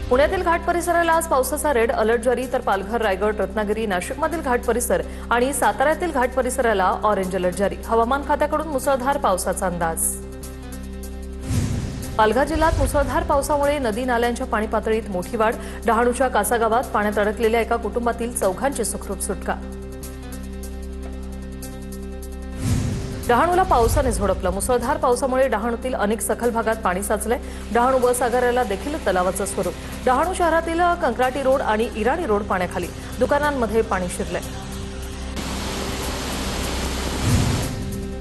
पुण्यातील घाट परिसराला आज पावसाचा रेड अलर्ट जारी, तर पालघर, रायगड, रत्नागिरी, नाशिकमधील घाट परिसर आणि साताऱ्यातील घाट परिसराला ऑरेंज अलर्ट जारी. हवामान खात्याकडून मुसळधार पावसाचा अंदाज. पालघर जिल्ह्यात मुसळधार पावसामुळे नदी नाल्यांच्या पाणी पातळीत मोठी वाढ. डहाणूच्या कासा गावात पाण्यात अडकलेल्या एका कुटुंबातील 4घांची सुखरूप सुटका. डहाणूला पावसाने झोडपलं. मुसळधार पावसामुळे डहाणूतील अनेक सखल भागात पाणी साचलंय. डहाणू बस आगाराला देखील तलावाचं स्वरूप. डहाणू शहरातील कंक्राटी रोड आणि इराणी रोड पाण्याखाली. दुकानांमध्ये पाणी शिरलंय.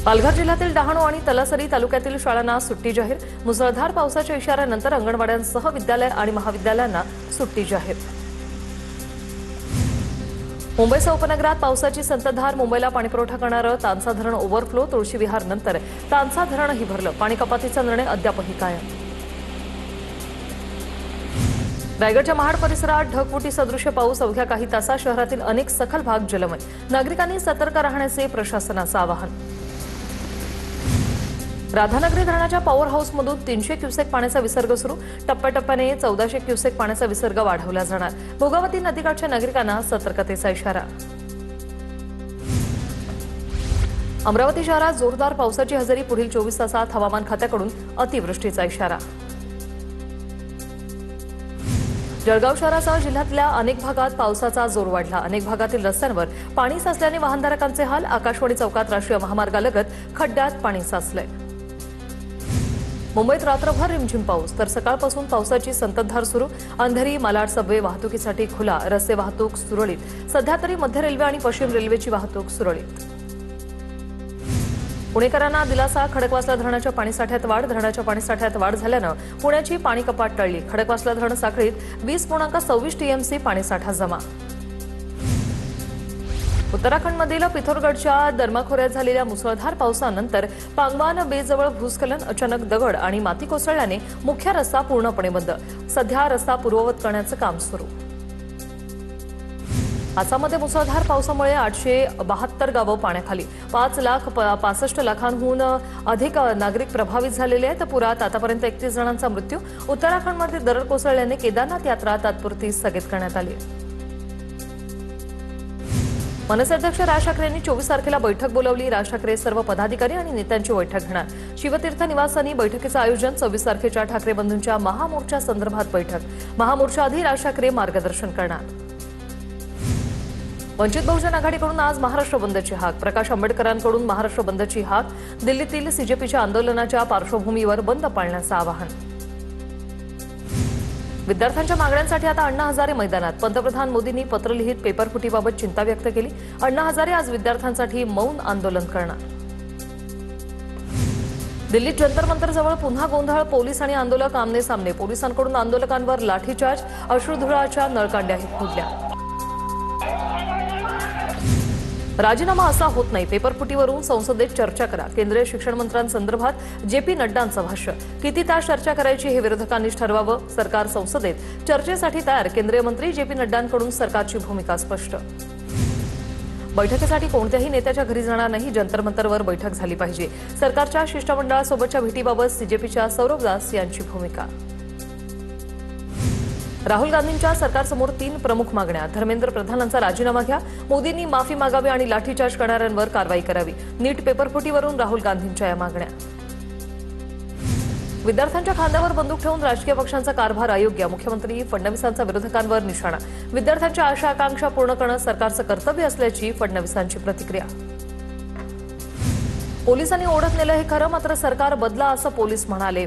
पालघर जिल्ह्यातील डहाणू आणि तलासरी तालुक्यातील शाळांना सुट्टी जाहीर. मुसळधार पावसाच्या इशाऱ्यानंतर अंगणवाड्यांसह विद्यालय आणि महाविद्यालयांना सुट्टी जाहीर. मुंबईसह उपनगरात पावसाची संततधार. मुंबईला पाणीपुरवठा करणारं तानसा धरण ओव्हरफ्लो. तुळशी विहार नंतर तानसा धरणही भरलं. पाणी कपातीचा निर्णय अद्यापही कायम. रायगडच्या महाड परिसरात ढगफुटी सदृश्य पाऊस. अवघ्या काही तासात शहरातील अनेक सखल भाग जलमय. नागरिकांनी सतर्क राहण्याचे प्रशासनाचं आवाहन. राधानगरी धरणाच्या पॉवर हाऊसमधून 300 क्युसेक पाण्याचा विसर्ग सुरू. टप्प्याटप्प्याने 1400 क्युसेक पाण्याचा विसर्ग वाढवला जाणार. भोगावती नदीकाठच्या नागरिकांना सतर्कतेचा इशारा. अमरावती शहरात जोरदार पावसाची हजेरी. पुढील 24 तासात हवामान खात्याकडून अतिवृष्टीचा इशारा. जळगाव शहरासह जिल्ह्यातल्या अनेक भागात पावसाचा जोर वाढला. अनेक भागातील रस्त्यांवर पाणी साचल्याने वाहनधारकांचे हाल. आकाशवाणी चौकात राष्ट्रीय महामार्गालगत खड्ड्यात पाणी साचलंय. मुंबईत रात्रभर रिमझिम पाऊस, तर सकाळपासून पावसाची संततधार सुरू. अंधेरी, मालाड सबवे वाहतुकीसाठी खुला. रस्ते वाहतूक सुरळीत. सध्या तरी मध्य रेल्वे आणि पश्चिम रेल्वेची वाहतूक सुरळीत. पुणेकरांना दिलासा. खडकवासला धरणाच्या पाणीसाठ्यात वाढ. धरणाच्या पाणीसाठ्यात वाढ झाल्यानं पुण्याची पाणी कपात टळली. खडकवासला धरण साखळीत 20.26 टीएमसी पाणीसाठा जमा. उत्तराखंडमधील पिथोरगडच्या दर्मा खोऱ्यात झालेल्या मुसळधार पावसानंतर पांगवान बेजवळ भूस्खलन. अचानक दगड आणि माती कोसळल्याने मुख्य रस्ता पूर्णपणे बंद. सध्या रस्ता पूर्ववत करण्याचं काम सुरू. आसाममध्ये मुसळधार पावसामुळे 872 गावं पाण्याखाली. 5,65,00,000हून अधिक नागरिक प्रभावित झालेले आहेत. पुरात आतापर्यंत 31 जणांचा मृत्यू. उत्तराखंडमध्ये दरड कोसळल्याने केदारनाथ यात्रा तात्पुरती स्थगित करण्यात आली. मनसे अध्यक्ष राज ठाकरे यांनी 24 तारखेला बैठक बोलावली. राज ठाकरे सर्व पदाधिकारी आणि नेत्यांची बैठक घेणार. शिवतीर्थ निवासानी बैठकीचं आयोजन. 26 तारखेच्या ठाकरे बंधूंच्या महामोर्चा संदर्भात बैठक. महामोर्चा आधी राज ठाकरे मार्गदर्शन करणार. वंचित बहुजन आघाडीकडून आज महाराष्ट्र बंदची हाक. प्रकाश आंबेडकरांकडून महाराष्ट्र बंदची हाक. दिल्लीतील सीजेपीच्या आंदोलनाच्या पार्श्वभूमीवर बंद पाळण्याचं आवाहन. विद्यार्थ्यांच्या मागण्यांसाठी आता अण्णा हजारे मैदानात. पंतप्रधान मोदींनी पत्र लिहित पेपरफुटीबाबत चिंता व्यक्त केली. अण्णा हजारे आज विद्यार्थ्यांसाठी मौन आंदोलन करणार. दिल्लीत जंतर मंतरजवळ पुन्हा गोंधळ. पोलीस आणि आंदोलक आमने सामने. पोलिसांकडून आंदोलकांवर लाठीचार्ज. अश्रुधुराच्या नळकांड्याही फोडल्या. राजीनामा असा होत नाही. पेपरफुटीवरून संसदेत चर्चा करा. केंद्रीय शिक्षण मंत्र्यांसंदर्भात जेपी नड्डांचं भाष्य. किती तास चर्चा करायची हे विरोधकांनीच ठरवावं. सरकार संसदेत चर्चेसाठी तयार. केंद्रीय मंत्री जेपी नड्डांकडून सरकारची भूमिका स्पष्ट. बैठकीसाठी कोणत्याही नेत्याच्या घरी जाणार नाही. जंतर मंतरवर बैठक झाली पाहिजे. सरकारच्या शिष्टमंडळासोबतच्या भेटीबाबत सीजेपीच्या सौरभ दास यांची भूमिका. राहुल गांधींच्या सरकारसमोर 3 प्रमुख मागण्या. धर्मेंद्र प्रधानांचा राजीनामा घ्या. मोदींनी माफी मागावी आणि लाठीचार्ज करणाऱ्यांवर कारवाई करावी. नीट पेपरफुटीवरून राहुल गांधींच्या या मागण्या. विद्यार्थ्यांच्या खांद्यावर बंदूक ठेवून राजकीय पक्षांचा कारभार अयोग्य. मुख्यमंत्री फडणवीसांचा विरोधकांवर निशाणा. विद्यार्थ्यांच्या आशा आकांक्षा पूर्ण करणं सरकारचं कर्तव्य असल्याची फडणवीसांची प्रतिक्रिया. पोलिसांनी ओढत नेलं हे खरं, मात्र सरकार बदला असं पोलीस म्हणाले.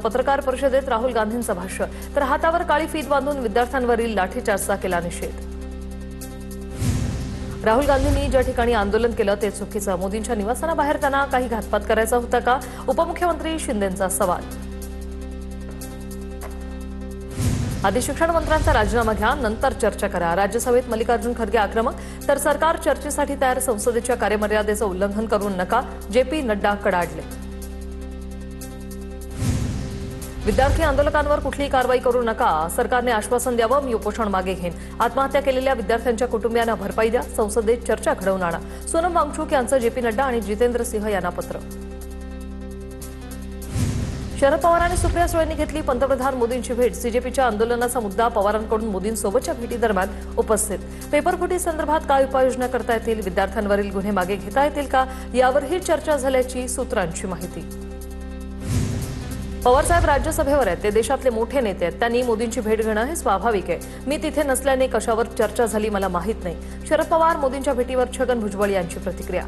पत्रकार परिषदेत राहुल गांधींचं भाष्य. तर हातावर काळी फीत बांधून विद्यार्थ्यांवरील लाठीचार्जचा केला निषेध. राहुल गांधींनी ज्या ठिकाणी आंदोलन केलं ते चुकीचं. मोदींच्या निवासाबाहेर त्यांना काही घातपात करायचा होता का? उपमुख्यमंत्री शिंदेंचा सवाल. आधी शिक्षण मंत्र्यांचा राजीनामा घ्या, नंतर चर्चा करा. राज्यसभेत मल्लिकार्जुन खरगे आक्रमक. तर सरकार चर्चेसाठी तयार. संसदेच्या कार्यमर्यादेचं उल्लंघन करू नका. जेपी नड्डा कडाडले. विद्यार्थी आंदोलकांवर कुठलीही कारवाई करू नका. सरकारने आश्वासन द्यावं. मी उपोषण मागे घेईन. आत्महत्या केलेल्या विद्यार्थ्यांच्या कुटुंबियांना भरपाई द्या. संसदेत चर्चा घडवून आणा. सोनम वांगचूक यांचं जेपी नड्डा आणि जितेंद्र सिंह यांना पत्र. शरद पवार आणि सुप्रिया सुळेंनी घेतली पंतप्रधान मोदींची भेट. सीजेपीच्या आंदोलनाचा मुद्दा पवारांकडून मोदींसोबतच्या भेटीदरम्यान उपस्थित. पेपरफुटी संदर्भात काय उपाययोजना करता येतील, विद्यार्थ्यांवरील गुन्हे मागे घेता येतील का, यावरही चर्चा झाल्याची सूत्रांची माहिती. पवारसाहेब राज्यसभेवर आहेत, ते देशातले मोठे नेते आहेत, त्यांनी मोदींची भेट घेणं हे स्वाभाविक आहे. मी तिथे नसल्याने कशावर चर्चा झाली मला माहीत नाही. शरद पवार मोदींच्या भेटीवर छगन भुजबळ यांची प्रतिक्रिया.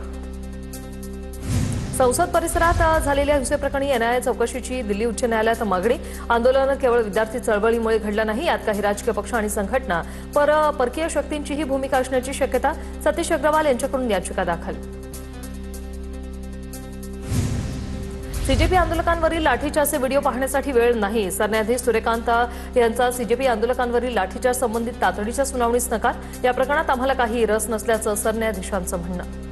संसद परिसरात झालेल्या हिंसेप्रकरणी एनआयए चौकशीची दिल्ली उच्च न्यायालयात मागणी. आंदोलन केवळ विद्यार्थी चळवळीमुळे घडलं नाही, यात काही राजकीय पक्ष आणि संघटना परकीय शक्तींचीही भूमिका असण्याची शक्यता. सतीश अग्रवाल यांच्याकडून याचिका दाखल. सीजेपी आंदोलकांवरील लाठीचार्जचे व्हिडिओ पाहण्यासाठी वेळ नाही. सरन्यायाधीश सूर्यकांत यांचा सीजेपी आंदोलकांवरील लाठीचार्ज संबंधित तातडीच्या सुनावणीस नकार. या प्रकरणात आम्हाला काही रस नसल्याचं सरन्यायाधीशांचं म्हणणं.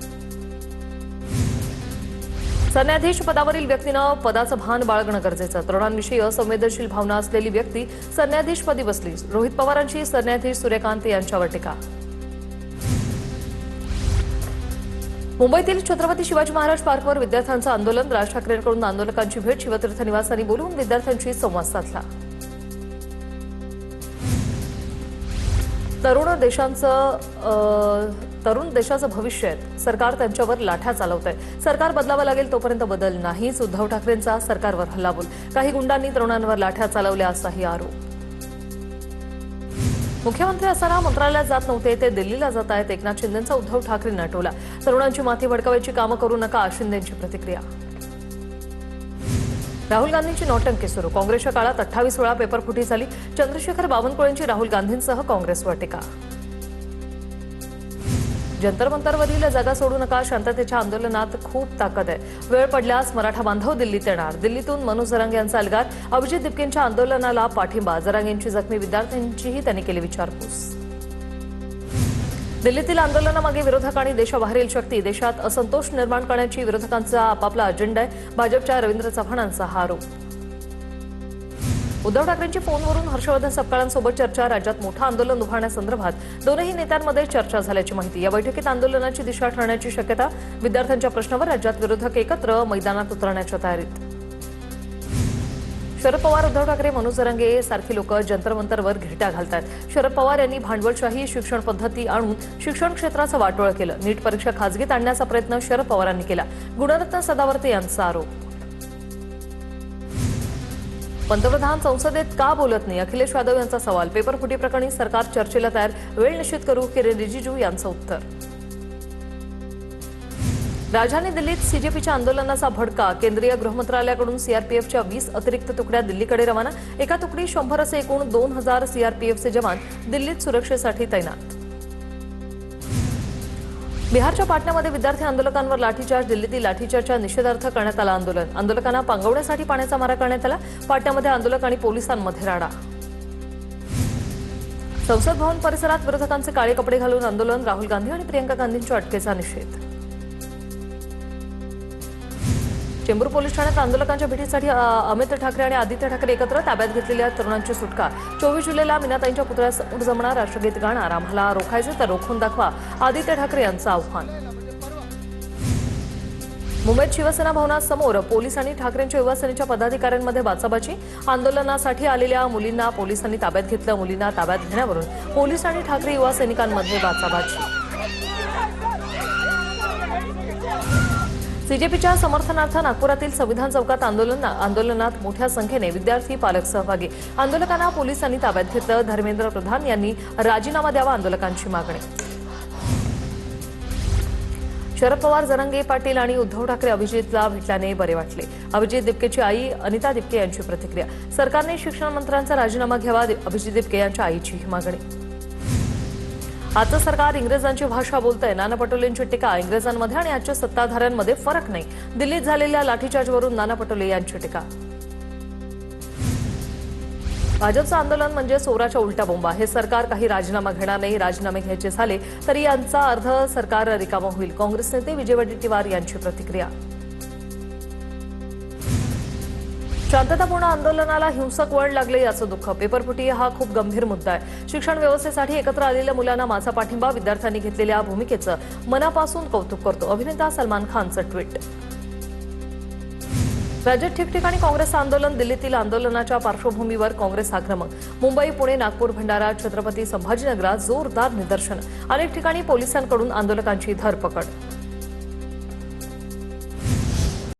सरन्यायाधीश पदावरील व्यक्तीनं पदाचं भान बाळगणं गरजेचं. तरुणांविषयी असंवेदनशील भावना असलेली व्यक्ती सरन्यायाधीशपदी बसली. रोहित पवारांची सरन्यायाधीश सूर्यकांत यांच्यावर टीका. मुंबईतील छत्रपती शिवाजी महाराज पार्कवर विद्यार्थ्यांचं आंदोलन. राज ठाकरेंकडून आंदोलकांची भेट. शिवतीर्थ निवासांनी बोलवून विद्यार्थ्यांशी संवाद साधला. तरुण देशाचं भविष्य आहे. सरकार त्यांच्यावर लाठ्या चालवत आहे. सरकार बदलावं लागेल तोपर्यंत बदल नाहीच. उद्धव ठाकरेंचा सरकारवर हल्लाबोल. काही गुंडांनी तरुणांवर लाठ्या चालवल्या असाही आरोप. मुख्यमंत्री असताना मंत्रालयात जात नव्हते, ते दिल्लीला जात आहेत. एकनाथ शिंदेंचा उद्धव ठाकरेंना टोला. तरुणांची माथी भडकवायची कामं करू नका, शिंदेंची प्रतिक्रिया. राहुल गांधींची नौटंकी सुरू. काँग्रेसच्या काळात 28 वेळा पेपरफुटी झाली. चंद्रशेखर बावनकुळेंची राहुल गांधींसह काँग्रेसवर टीका. जंतर मंतरवरील जागा सोडू नका, शांततेच्या आंदोलनात खूप ताकद आहे. वेळ पडल्यास मराठा बांधव दिल्लीत येणार. दिल्लीतून मनोज जरांगे यांचा अलगार. अभिजित दिपकेंच्या आंदोलनाला पाठिंबा. जरांगेंची जखमी विद्यार्थ्यांचीही त्यांनी केली विचारपूस. दिल्लीतील आंदोलनामागे विरोधक आणि देशाबाहेरील शक्ती. देशात असंतोष निर्माण करण्याची विरोधकांचा आपापला अजेंडा आहे. भाजपच्या रवींद्र चव्हाणांचा हा आरोप. उद्धव ठाकरेंची फोनवरून हर्षवर्धन सपकाळांसोबत चर्चा. राज्यात मोठं आंदोलन उभारण्यासंदर्भात दोनही नेत्यांमध्ये चर्चा झाल्याची माहिती. या बैठकीत आंदोलनाची दिशा ठरण्याची शक्यता. विद्यार्थ्यांच्या प्रश्नावर राज्यात विरोधक एकत्र मैदानात उतरण्याच्या तयारीत. शरद पवार, उद्धव ठाकरे, मनोज जरांगे सारखी लोक जंतर मंतरवर घिरट्या घालतात. शरद पवार यांनी भांडवलशाही शिक्षण पद्धती आणून शिक्षण क्षेत्राचं वाटोळं केलं. नीट परीक्षा खासगीत आणण्याचा प्रयत्न शरद पवारांनी केला. गुणरत्न सदावर्ते यांचा आरोप. पंतप्रधान संसदेत का बोलत नाही, अखिलेश यादव यांचा सवाल. पेपरफुटी प्रकरणी सरकार चर्चेला तयार. वेळ निश्चित करू, किरेन रिजिजू यांचं उत्तर. राजधानी दिल्लीत सीजेपीच्या आंदोलनाचा भडका. केंद्रीय गृहमंत्रालयाकडून सीआरपीएफच्या 20 अतिरिक्त तुकड्या दिल्लीकडे रवाना. एका तुकडी 100 असे एकूण 2000 सीआरपीएफचे जवान दिल्लीत सुरक्षेसाठी तैनात. बिहारच्या पाटण्यामध्ये विद्यार्थी आंदोलकांवर लाठीचार्ज. दिल्लीतील लाठीचार्जच्या निषेधार्थ करण्यात आला आंदोलन. आंदोलकांना पांगवण्यासाठी पाण्याचा मारा करण्यात आला. पाटण्यामध्ये आंदोलक आणि पोलिसांमध्ये राडा. संसद भवन परिसरात विरोधकांचे काळे कपडे घालून आंदोलन. राहुल गांधी आणि प्रियंका गांधींच्या अटकेचा निषेध. चेंबूर पोलीस ठाण्यात आंदोलकांच्या भेटीसाठी अमित ठाकरे आणि आदित्य ठाकरे एकत्र. ताब्यात घेतलेल्या तरुणांची सुटका. 24 जुलैला मीनाताईंच्या पुतळ्यास समोर जमणार. राष्ट्रगीत गाणार. आम्हाला रोखायचे तर रोखून दाखवा, आदित्य ठाकरे यांचं आव्हान. मुंबईत शिवसेना भवनासमोर पोलीस आणि ठाकरेंच्या युवासेनेच्या पदाधिकाऱ्यांमध्ये बाचाबाची. आंदोलनासाठी आलेल्या मुलींना पोलिसांनी ताब्यात घेतलं. मुलींना ताब्यात घेण्यावरून पोलीस आणि ठाकरे युवा सैनिकांमध्ये बाचाबाची. सीजेपीच्या समर्थनार्थ नागपुरातील संविधान चौकात आंदोलनात मोठ्या संख्येने विद्यार्थी पालक सहभागी. आंदोलकांना पोलिसांनी ताब्यात घेतलं. धर्मेंद्र प्रधान यांनी राजीनामा द्यावा, आंदोलकांची मागणी. शरद पवार, जरांगे पाटील आणि उद्धव ठाकरे अभिजितला भेटल्याने बरे वाटले. अभिजित दिपकेची आई अनिता दिपके यांची प्रतिक्रिया. सरकारने शिक्षण मंत्र्यांचा राजीनामा घ्यावा, अभिजित दिपके यांच्या आईची मागणी. आजचं सरकार इंग्रजांची भाषा बोलतंय. नाना पटोलेंची टीका. इंग्रजांमध्ये आणि आजच्या सत्ताधाऱ्यांमध्ये फरक नाही. दिल्लीत झालेल्या लाठीचार्जवरून नाना पटोले यांची टीका. भाजपचं आंदोलन म्हणजे सोराच्या उलटा बोंबा. हे सरकार काही राजीनामा घेणार नाही. राजीनामे घ्यायचे झाले तरी यांचा अर्ध सरकार रिकामा होईल. काँग्रेस नेते विजय वडेट्टीवार यांची प्रतिक्रिया. शांततापूर्ण आंदोलनाला हिंसक वळण लागले याचं दुःख. पेपरफुटी हा खूप गंभीर मुद्दा आहे. शिक्षण व्यवस्थेसाठी एकत्र आलेल्या मुलांना माझा पाठिंबा. विद्यार्थ्यांनी घेतलेल्या भूमिकेचं मनापासून कौतुक करतो. अभिनेता सलमान खानचं ट्विट. राज्यात ठिकठिकाणी काँग्रेस आंदोलन, दिल्लीतील आंदोलनाच्या पार्श्वभूमीवर काँग्रेस आक्रमक. मुंबई, पुणे, नागपूर, भंडारा, छत्रपती संभाजीनगरात जोरदार निदर्शन. अनेक ठिकाणी पोलिसांकडून आंदोलकांची धरपकड.